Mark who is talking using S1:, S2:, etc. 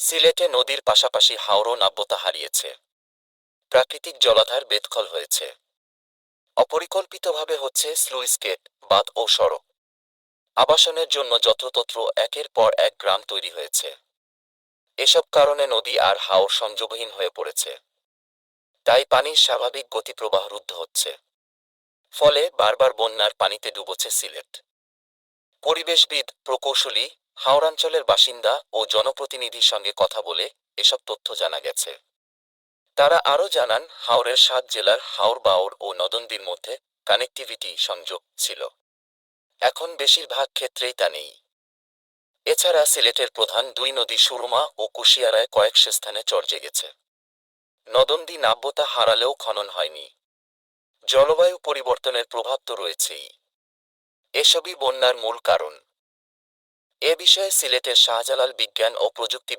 S1: সিলেটে নদীর পাশাপাশি হাওরও নাব্যতা হারিয়েছে। প্রাকৃতিক জলাধার বেদখল হয়েছে। অপরিকল্পিতভাবে হচ্ছে স্লুইস গেট, বাঁধ ও সড়ক। আবাসনের জন্য যত্রতত্র একের পর এক গ্রাম তৈরি হয়েছে। এসব কারণে নদী আর হাওর সংযোগহীন হয়ে পড়েছে। তাই পানির স্বাভাবিক গতিপ্রবাহ রুদ্ধ হচ্ছে। ফলে বারবার বন্যার পানিতে ডুবছে সিলেট। পরিবেশবিদ, প্রকৌশলী, হাওরাঞ্চলের বাসিন্দা ও জনপ্রতিনিধির সঙ্গে কথা বলে এসব তথ্য জানা গেছে। তারা আরও জানান, হাওরের ৭ জেলার হাওর বাওর ও নদনদীর মধ্যে কানেক্টিভিটি সংযোগ ছিল। এখন বেশিরভাগ ক্ষেত্রেই তা নেই। এছাড়া সিলেটের প্রধান দুই নদী সুরমা ও কুশিয়ারায় কয়েক স্থানে চর জেগেছে। নদনদী নাব্যতা হারালেও খনন হয়নি। জলবায়ু পরিবর্তনের প্রভাব তো রয়েছেই। এসবই বন্যার মূল কারণ। এ বিষয়ে সিলেটের শাহজালাল বিজ্ঞান ও প্রযুক্তি